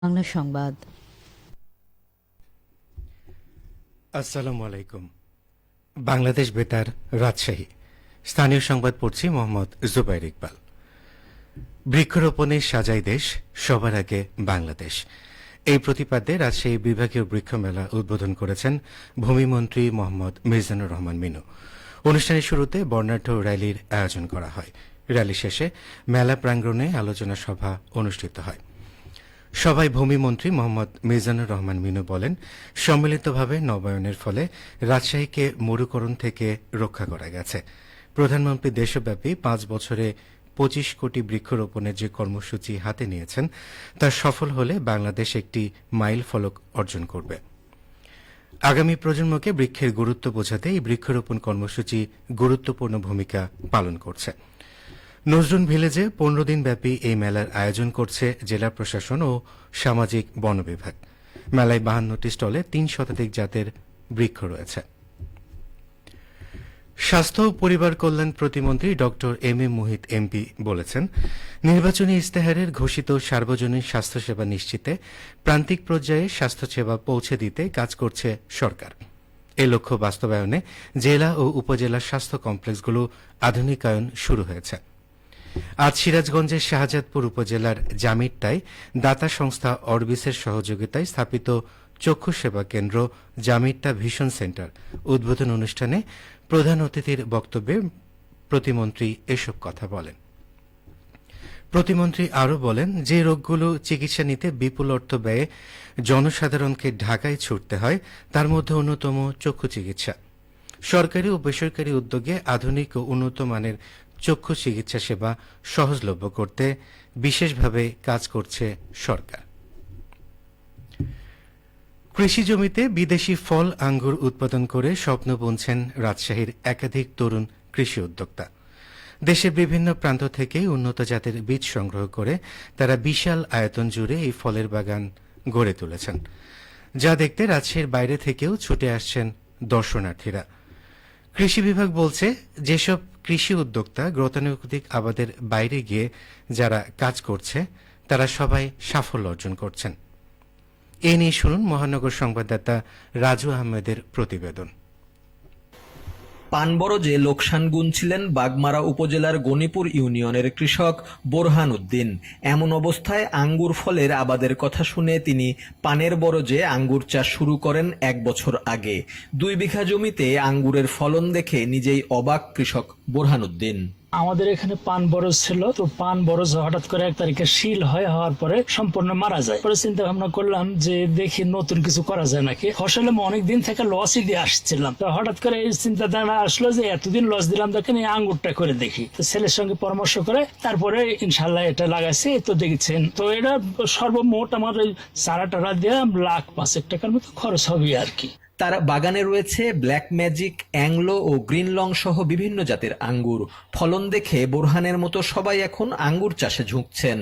বাংলা সংবাদ। আসসালামু আলাইকুম। বাংলাদেশ বেতার, রাজশাহী। স্থানীয় সংবাদ পড়ছি মোহাম্মদ জুবাইর ইকবাল। বৃক্ষরোপণে সাজাই দেশ, সবার আগে বাংলাদেশ, এই প্রতিপাদ্যে রাজশাহী বিভাগীয় বৃক্ষ মেলা উদ্বোধন করেছেন ভূমিমন্ত্রী মোহাম্মদ মিজানুর রহমান মিনু। অনুষ্ঠানের শুরুতে বর্ণাঢ্য র্যালির আয়োজন করা হয়। র্যালি শেষে মেলা প্রাঙ্গণে আলোচনা সভা অনুষ্ঠিত হয়। সভায় ভূমিমন্ত্রী মোহাম্মদ মিজানুর রহমান মিনু বলেন, সম্মিলিতভাবে নবায়নের ফলে রাজশাহীকে মরুকরণ থেকে রক্ষা করা গেছে। প্রধানমন্ত্রী দেশব্যাপী 5 বছরে 25 কোটি বৃক্ষরোপণের যে কর্মসূচি হাতে নিয়েছেন তা সফল হলে বাংলাদেশ একটি মাইল ফলক অর্জন করবে। আগামী প্রজন্মকে বৃক্ষের গুরুত্ব বোঝাতে এই বৃক্ষরোপণ কর্মসূচি গুরুত্বপূর্ণ ভূমিকা পালন করছে। নজরুল ভিলেজে 15 দিন ব্যাপী এই মেলার আয়োজন করছে জেলা প্রশাসন ও সামাজিক বন বিভাগ। মেলায় 52টি স্টলে 3 শতাধিক জাতের বৃক্ষ রয়েছে। স্বাস্থ্য ও পরিবার কল্যাণ প্রতিমন্ত্রী ড এম এ মুহিত এমপি বলেছেন, নির্বাচনী ইস্তেহারের ঘোষিত সার্বজনীন স্বাস্থ্যসেবা নিশ্চিতে প্রান্তিক পর্যায়ে স্বাস্থ্যসেবা পৌঁছে দিতে কাজ করছে সরকার। এ লক্ষ্য বাস্তবায়নে জেলা ও উপজেলা স্বাস্থ্য কমপ্লেক্সগুলো আধুনিকায়ন শুরু হয়েছে। আজ সিরাজগঞ্জের শাহজাদপুর উপজেলার জামিরটায় দাতা সংস্থা অরবিসের সহযোগিতায় স্থাপিত চক্ষু সেবা কেন্দ্র জামিরটা ভিশন সেন্টার উদ্বোধন অনুষ্ঠানে প্রধান অতিথির বক্তব্যে প্রতিমন্ত্রী এসব কথা বলেন। প্রতিমন্ত্রী আরও বলেন, যে রোগগুলো চিকিৎসা নিতে বিপুল অর্থ ব্যয়ে জনসাধারণকে ঢাকায় ছুটতে হয় তার মধ্যে অন্যতম চক্ষু চিকিৎসা। সরকারি ও বেসরকারি উদ্যোগে আধুনিক ও উন্নত মানের চক্ষু চিকিৎসা সেবা সহজলভ্য করতে বিশেষভাবে কাজ করছে সরকার। কৃষি জমিতে বিদেশি ফল আঙ্গুর উৎপাদন করে স্বপ্ন বুনছেন রাজশাহীর একাধিক তরুণ কৃষি উদ্যোক্তা। দেশের বিভিন্ন প্রান্ত থেকে উন্নত জাতের বীজ সংগ্রহ করে তারা বিশাল আয়তন জুড়ে এই ফলের বাগান গড়ে তুলেছেন, যা দেখতে রাজশাহীর বাইরে থেকেও ছুটে আসছেন দর্শনার্থীরা। কৃষি বিভাগ বলছে, যেসব কৃষি উদ্যোক্তা গতানুগতিক আবাদের বাইরে গিয়ে যারা কাজ করছে তারা সবাই সাফল্য অর্জন করছেন। এ নিয়ে শুনুন মহানগর সংবাদদাতা রাজু আহমেদের প্রতিবেদন। পানবরজে লোকসান গুনছিলেন বাগমারা উপজেলার গণিপুর ইউনিয়নের কৃষক বোরহান উদ্দিন। এমন অবস্থায় আঙ্গুর ফলের আবাদের কথা শুনে তিনি পানের বরজে আঙ্গুর চাষ শুরু করেন 1 বছর আগে। 2 বিঘা জমিতে আঙ্গুরের ফলন দেখে নিজেই অবাক কৃষক বোরহান উদ্দিন। আমাদের এখানে পান বরজ ছিল, তো পান বরজ হঠাৎ করে 1 তারিখে শিল হওয়ার পরে সম্পূর্ণ মারা যায়। পরে চিন্তা ভাবনা করলাম যে দেখি নতুন কিছু করা যায় নাকি। ফসলে অনেক দিন থেকে লসই দিয়ে আসছিলাম, তো হঠাৎ করে এই চিন্তাধারা আসলো যে এতদিন লস দিলাম, দেখেন এই আঙ্গুরটা করে দেখি। তো ছেলের সঙ্গে পরামর্শ করে তারপরে ইনশাল্লাহ এটা লাগাইছি। তো দেখছেন, তো এটা সর্বমোট আমার ওই চারা টারা দিয়ে 1,05,000 টাকার মতো খরচ হবে আর কি। তার বাগানে রয়েছে ব্ল্যাক ম্যাজিক, অ্যাংলো ও গ্রিন লং সহ বিভিন্ন জাতের আঙ্গুর। ফলন দেখে বোরহানের মতো সবাই এখন আঙ্গুর চাষে ঝুঁকছেন।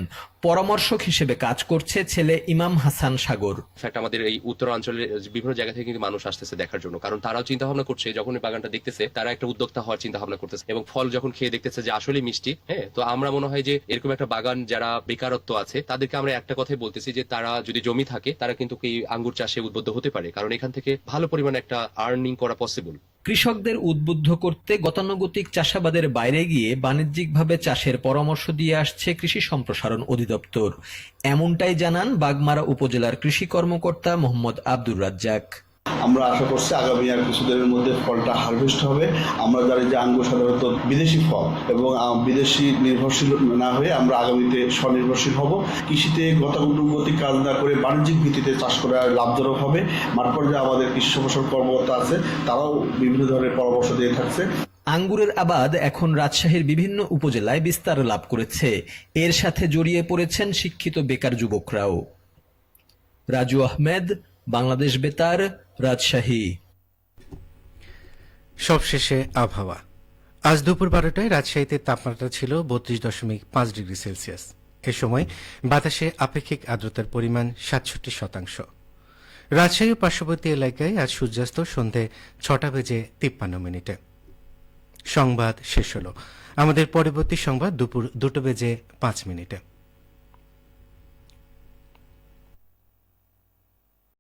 পরামর্শক হিসেবে কাজ করছে ছেলে ইমাম হাসান সাগর। আমাদের এই উত্তরাঞ্চলের বিভিন্ন জায়গা থেকে কিন্তু মানুষ আসতেছে দেখার জন্য, কারণ তারাও চিন্তা ভাবনা করছে, যখন এই বাগানটা দেখতেছে তারা একটা উদ্যোক্তা হওয়ার চিন্তা ভাবনা করতেছে এবং ফল যখন খেয়ে দেখতেছে যে আসলে মিষ্টি। হ্যাঁ, তো আমরা মনে হয় যে এরকম একটা বাগান যারা বেকারত্ব আছে তাদেরকে আমরা একটা কথাই বলতেছি যে তারা যদি জমি থাকে তারা কিন্তু এই আঙ্গুর চাষে উদ্বুদ্ধ হতে পারে, কারণ এখান থেকে ভালো পরিমাণে একটা আর্নিং করা পসিবল। কৃষকদের উদ্বুদ্ধ করতে গতানুগতিক চাষাবাদের বাইরে গিয়ে বাণিজ্যিকভাবে চাষের পরামর্শ দিয়ে আসছে কৃষি সম্প্রসারণ অধিদপ্তর। এমনটাই জানান বাগমারা উপজেলার কৃষি কর্মকর্তা মোহাম্মদ আব্দুর রাজ্জাক। আমরা আশা করছি আগামী আর কিছুদিনের মধ্যে ফলটা হারভেস্ট হবে। আমরা জানি যে আঙ্গুর সাধারণত বিদেশি ফল এবং বিদেশি নির্ভরশীল না হয়ে আমরা আগামীতে স্বনির্ভরশীল হব। কৃষিতে গতানুগতিক কাজ না করে বাণিজ্যিক ভিত্তিতে চাষ করা লাভজনক হবে। মাঠ পর্যায়ে আমাদের কৃষি সম্প্রসারণ কর্মকর্তা আছে, তারাও বিভিন্ন ধরনের পরামর্শ দিয়ে থাকছে। আঙ্গুরের আবাদ এখন রাজশাহীর বিভিন্ন উপজেলায় বিস্তার লাভ করেছে। এর সাথে জড়িয়ে পড়েছেন শিক্ষিত বেকার যুবকরাও। রাজু আহমেদ, বাংলাদেশ বেতার, রাজশাহী। সবশেষে আবহাওয়া। আজ দুপুর 12টায় রাজশাহীতে তাপমাত্রা ছিল 32.5 ডিগ্রি সেলসিয়াস। এ সময় বাতাসে আপেক্ষিক আর্দ্রতার পরিমাণ 67%। রাজশাহী ও পার্শ্ববর্তী এলাকায় আজ সূর্যাস্ত সন্ধে 6:53। সংবাদ শেষ হল। আমাদের পরবর্তী সংবাদ দুপুর 2:05।